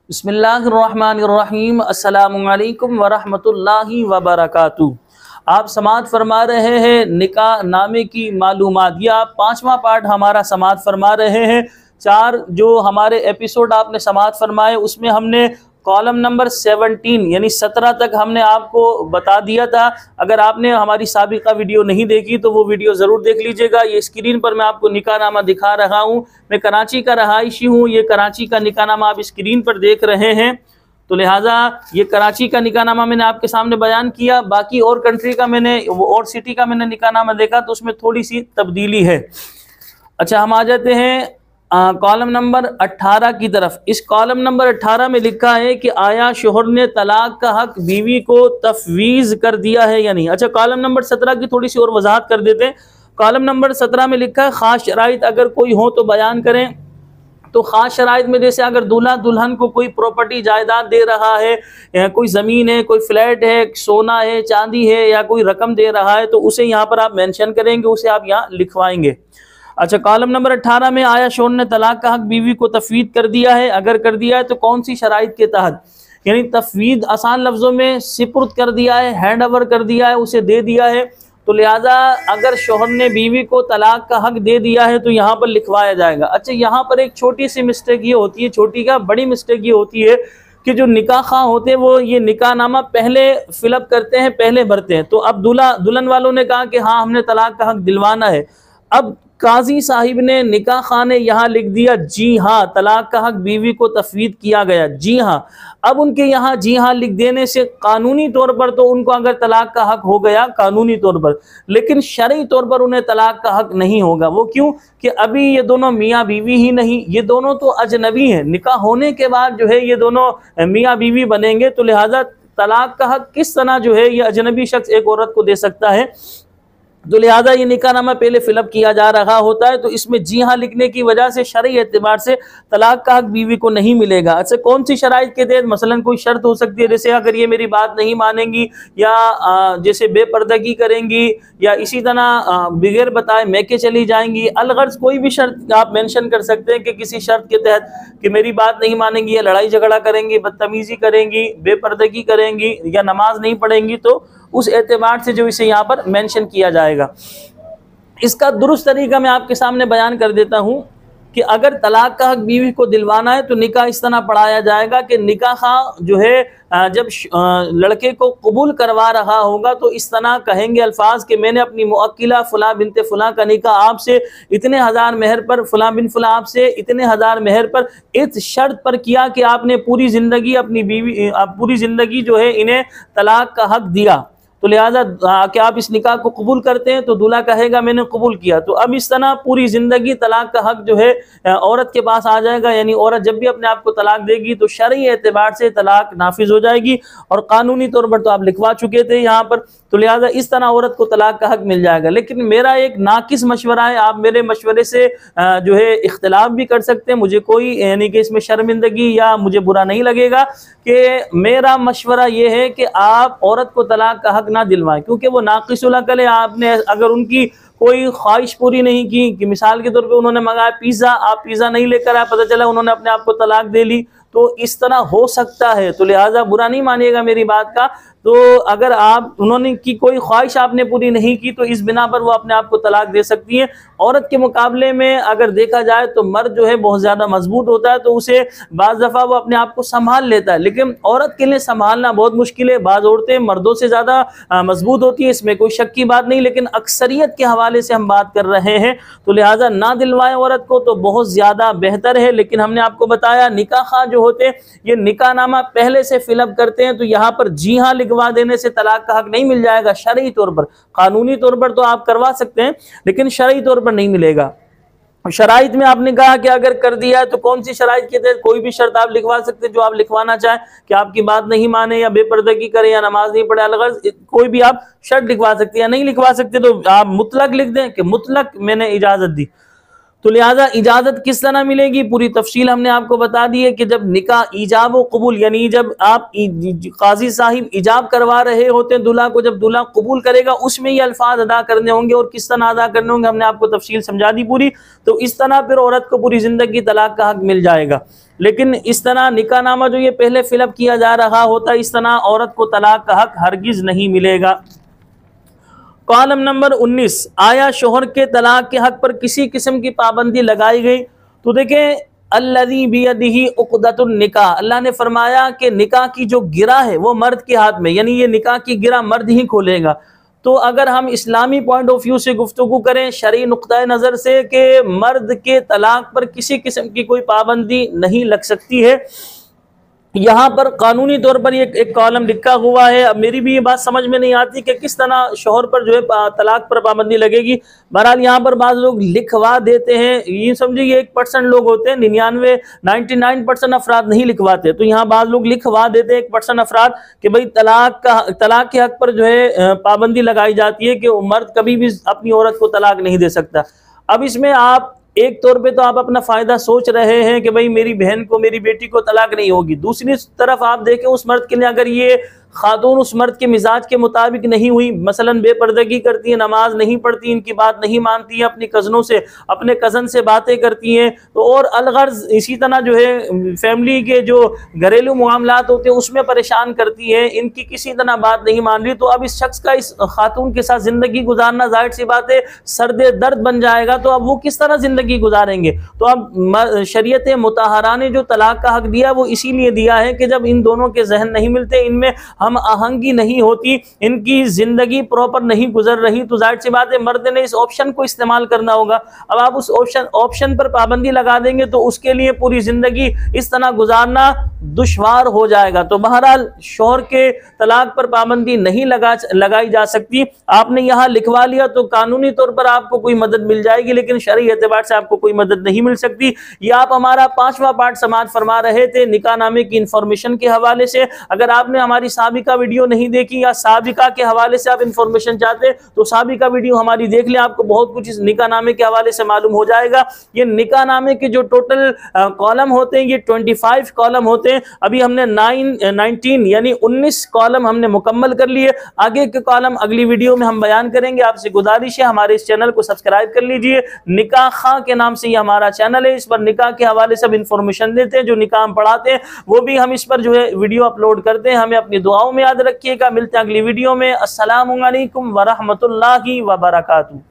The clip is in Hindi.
बिस्मिल्लाहिर्रहमानिर्रहीम अस्सलामुअलैकुम वरहमतुल्लाहि वबरकातुहू। आप समाअत फरमा रहे हैं निकाह नामे की मालूमात। या पांचवा पार्ट हमारा समाअत फरमा रहे हैं। चार जो हमारे एपिसोड आपने समाअत फरमाए उसमें हमने कॉलम नंबर 17 यानी 17 तक हमने आपको बता दिया था। अगर आपने हमारी साबिका वीडियो नहीं देखी तो वो वीडियो ज़रूर देख लीजिएगा। ये स्क्रीन पर मैं आपको निकाहनामा दिखा रहा हूँ। मैं कराची का रहायशी हूँ। ये कराची का निकाहनामा आप स्क्रीन पर देख रहे हैं, तो लिहाजा ये कराची का निकाहनामा मैंने आपके सामने बयान किया। बाकी और कंट्री का मैंने और सिटी का मैंने निकाहनामा देखा तो उसमें थोड़ी सी तब्दीली है। अच्छा, हम आ जाते हैं कॉलम नंबर 18 की तरफ। इस कॉलम नंबर 18 में लिखा है कि आया शोहर ने तलाक का हक बीवी को तफवीज़ कर दिया है या नहीं। अच्छा, कॉलम नंबर 17 की थोड़ी सी और वजाहत कर देते हैं। कॉलम नंबर 17 में लिखा है खास शराइत अगर कोई हो तो बयान करें। तो खास शराइत में जैसे अगर दूल्हा दुल्हन को कोई प्रॉपर्टी जायदाद दे रहा है, कोई ज़मीन है, कोई फ्लैट है, सोना है, चांदी है, या कोई रकम दे रहा है तो उसे यहाँ पर आप मेंशन करेंगे, उसे आप यहाँ लिखवाएंगे। अच्छा, कॉलम नंबर 18 में आया शोहर ने तलाक का हक बीवी को तफवीद कर दिया है। अगर कर दिया है तो कौन सी शराइत के तहत, यानी तफवीद आसान लफ्ज़ों में सिपुर्द कर दिया है, हैंड ओवर कर दिया है, उसे दे दिया है। तो लिहाजा अगर शोहर ने बीवी को तलाक का हक दे दिया है तो यहाँ पर लिखवाया जाएगा। अच्छा, यहाँ पर एक छोटी सी मिस्टेक ये होती है, छोटी का बड़ी मिस्टेक ये होती है कि जो निकाह खां होते हैं वो ये निकाहनामा पहले फिलअप करते हैं, पहले भरते हैं। तो अब दूल्हा दुल्हन वालों ने कहा कि हाँ हमने तलाक का हक दिलवाना है। अब काजी साहिब ने निकाह खां ने यहाँ लिख दिया जी हाँ तलाक का हक बीवी को तफवीद किया गया, जी हाँ। अब उनके यहाँ जी हाँ लिख देने से कानूनी तौर पर तो उनको अगर तलाक का हक हो गया कानूनी तौर पर, लेकिन शरई तौर पर उन्हें तलाक का हक नहीं होगा। वो क्यों कि अभी ये दोनों मियाँ बीवी ही नहीं, ये दोनों तो अजनबी हैं। निकाह होने के बाद जो है ये दोनों मियाँ बीवी बनेंगे, तो लिहाजा तलाक का हक किस तरह जो है ये अजनबी शख्स एक औरत को दे सकता है। तो लिहाजा ये निकाहनामा पहले फिलअप किया जा रहा होता है। तो इसमें जी हाँ लिखने की वजह से शरई एतबार से तलाक का हक बीवी को नहीं मिलेगा। अच्छा, कौन सी शराइत के तहत, मसलन कोई शर्त हो सकती है, जैसे अगर ये मेरी बात नहीं मानेंगी या जैसे बेपर्दगी करेंगी या इसी तरह बगैर बताए मैके चली जाएंगी, अलगर्ज कोई भी शर्त आप मेंशन कर सकते हैं कि किसी शर्त के तहत कि मेरी बात नहीं मानेंगी या लड़ाई झगड़ा करेंगी, बदतमीजी करेंगी, बेपर्दगी करेंगी या नमाज नहीं पढ़ेंगी, तो उस एतबार से जो इसे यहाँ पर मेंशन किया जाएगा। इसका दुरुस्त तरीका मैं आपके सामने बयान कर देता हूँ कि अगर तलाक का हक बीवी को दिलवाना है तो निकाह इस तरह पढ़ाया जाएगा कि निकाह खां जो है जब लड़के को कबूल करवा रहा होगा तो इस तरह कहेंगे अल्फाज कि मैंने अपनी मुअक्किला फुला बिनते फुला का निकाह आपसे इतने हज़ार मेहर पर, फुला बिन फुला आपसे इतने हज़ार मेहर पर, इस शर्त पर किया कि आपने पूरी ज़िंदगी अपनी बीवी पूरी ज़िंदगी जो है इन्हें तलाक का हक दिया। तो लिहाजा कि आप इस निकाह को कबूल करते हैं, तो दूल्हा कहेगा मैंने कबूल किया। तो अब इस तरह पूरी ज़िंदगी तलाक का हक जो है औरत के पास आ जाएगा। यानी औरत जब भी अपने आप को तलाक देगी तो शरई एतबार से तलाक नाफिज हो जाएगी और कानूनी तौर पर तो आप लिखवा चुके थे यहाँ पर। तो लिहाजा इस तरह औरत को तलाक का हक मिल जाएगा। लेकिन मेरा एक नाकिस मशवरा है, आप मेरे मशवरे से जो है इख्तिलाफ भी कर सकते हैं, मुझे कोई यानी कि इसमें शर्मिंदगी या मुझे बुरा नहीं लगेगा कि मेरा मशवरा ये है कि आप औरत को तलाक का हक ना दिलवाएं, क्योंकि वो नाकिसुल अकल है। आपने अगर उनकी कोई ख्वाहिश पूरी नहीं की कि मिसाल के तौर पे उन्होंने मंगाया पिज़्ज़ा, आप पिज़्ज़ा नहीं लेकर आए, पता चला उन्होंने अपने आप को तलाक दे ली, तो इस तरह हो सकता है। तो लिहाजा बुरा नहीं मानिएगा मेरी बात का। तो अगर आप उन्होंने की कोई ख्वाहिश आपने पूरी नहीं की तो इस बिना पर वो अपने आप को तलाक दे सकती है। औरत के मुकाबले में अगर देखा जाए तो मर्द जो है बहुत ज़्यादा मजबूत होता है, तो उसे बाज़ दफ़ा वो अपने आप को संभाल लेता है, लेकिन औरत के लिए संभालना बहुत मुश्किल है। बाज़ औरतें मर्दों से ज़्यादा मजबूत होती है, इसमें कोई शक की बात नहीं, लेकिन अक्सरियत के हवाले से हम बात कर रहे हैं। तो लिहाजा ना दिलवाएं औरत को तो बहुत ज़्यादा बेहतर है। लेकिन हमने आपको बताया निकाह खां जो होते हैं ये निकाहनामा पहले से फिलअप करते हैं, तो यहाँ पर जी हाँ लिखवा देने से तलाक का हक नहीं मिल जाएगा। शरई तौर पर, कानूनी तौर पर तो आप करवा सकते हैं लेकिन शरई तौर पर नहीं मिलेगा। शराइत में आपने कहा कि अगर कर दिया है तो कौन सी शराइत के तहत, कोई भी शर्त आप लिखवा सकते हैं जो आप लिखवाना चाहें कि आपकी बात नहीं माने या बेपर्दगी करे या नमाज नहीं पढ़े, अलग कोई भी आप शर्त लिखवा सकते हैं। या नहीं लिखवा सकते तो आप मुतलक लिख दें कि मुतलक मैंने इजाजत दी। तो लिहाजा इजाजत किस तरह मिलेगी, पूरी तफसील हमने आपको बता दी है कि जब निकाह ईजाब व कबूल, यानी जब आप काजी साहिब इजाब करवा रहे होते हैं दूल्हा को, जब दूल्हा कबूल करेगा उसमें ये अल्फाज अदा करने होंगे और किस तरह अदा करने होंगे हमने आपको तफसील समझा दी पूरी। तो इस तरह फिर औरत को पूरी जिंदगी तलाक का हक मिल जाएगा। लेकिन इस तरह निकाहनामा जो ये पहले फिलअप किया जा रहा होता है, इस तरह औरत को तलाक का हक हरगिज नहीं मिलेगा। कॉलम नंबर 19, आया शोहर के तलाक के हक पर किसी किस्म की पाबंदी लगाई गई? तो देखें, अल्लज़ी बियदिही उक़दतुन निकाह, अल्लाह ने फरमाया कि निकाह की जो गिरा है वो मर्द के हाथ में, यानी ये निकाह की गिरा मर्द ही खोलेगा। तो अगर हम इस्लामी पॉइंट ऑफ व्यू से गुफ्तगू करें, शरई नुक्ता नज़र से, कि मर्द के तलाक पर किसी किस्म की कोई पाबंदी नहीं लग सकती है, यहाँ पर कानूनी तौर पर ये एक कॉलम लिखा हुआ है। अब मेरी भी ये बात समझ में नहीं आती कि किस तरह शोहर पर जो है तलाक पर पाबंदी लगेगी। बहरहाल यहाँ पर बाज़ लोग लिखवा देते हैं, ये समझिए 1% लोग होते हैं, 99% अफराद नहीं लिखवाते। तो यहाँ बाज़ लोग लिखवा देते हैं 1% अफराद कि भाई तलाक के हक पर जो है पाबंदी लगाई जाती है कि मर्द कभी भी अपनी औरत को तलाक नहीं दे सकता। अब इसमें आप एक तौर पे तो आप अपना फायदा सोच रहे हैं कि भाई मेरी बहन को, मेरी बेटी को तलाक नहीं होगी। दूसरी तरफ आप देखें उस मर्द के लिए, अगर ये खातून उस मर्द के मिजाज के मुताबिक नहीं हुई, मसलन बेपर्दगी करती है, नमाज नहीं पढ़ती, इनकी बात नहीं मानती है, अपनी कज़नों से, अपने कज़न से बातें करती हैं, तो और अलगर्ज इसी तरह जो है फैमिली के जो घरेलू मामलात होते हैं उसमें परेशान करती है, इनकी किसी तरह बात नहीं मान रही, तो अब इस शख्स का इस खातून के साथ ज़िंदगी गुजारना जाहिर सी बात है सर्दे दर्द बन जाएगा। तो अब वो किस तरह ज़िंदगी गुजारेंगे? तो अब शरीयत मुताहरा ने जो तलाक का हक दिया वो इसीलिए दिया है कि जब इन दोनों के जहन नहीं मिलते, इनमें हम आहंगी नहीं होती, इनकी जिंदगी प्रॉपर नहीं गुजर रही, तो जाहिर सी बात है मर्द ने इस ऑप्शन को इस्तेमाल करना होगा। अब आप उस ऑप्शन पर पाबंदी लगा देंगे तो उसके लिए पूरी जिंदगी इस तरह गुजारना दुश्वार हो जाएगा। तो बहरहाल शोहर के तलाक पर पाबंदी नहीं लगाई जा सकती। आपने यहाँ लिखवा लिया तो कानूनी तौर पर आपको कोई मदद मिल जाएगी, लेकिन शरई एतबार से आपको कोई मदद नहीं मिल सकती। ये आप हमारा 5वां पार्ट समाअत फरमा रहे थे निकाहनामे की इंफॉर्मेशन के हवाले से। अगर आपने हमारी साबिका वीडियो नहीं देखी या साबिका के हवाले से आप इंफॉर्मेशन चाहते तो साबिका वीडियो हमारी देख लें, आपको बहुत कुछ इस निकाहनामे के हवाले से मालूम हो जाएगा। ये निकाहनामे के जो टोटल कॉलम होते हैं ये 25 कॉलम होते हैं। अभी हमने 19 यानी 19 कॉलम हमने मुकम्मल कर लिए। आगे के कॉलम अगली वीडियो में हम बयान करेंगे। आपसे गुजारिश है हमारे इस चैनल को सब्सक्राइब कर लीजिए। निकाह खां के नाम से ये हमारा चैनल है, इस पर निकाह के हवाले से इंफॉर्मेशन देते हैं, जो निकाह हम पढ़ाते हैं वो भी हम इस पर जो है वीडियो अपलोड करते हैं। हमें अपनी दुआओं में याद रखिएगा। मिलते हैं अगली वीडियो में। अस्सलामु अलैकुम व रहमतुल्लाहि व बरकातुहू।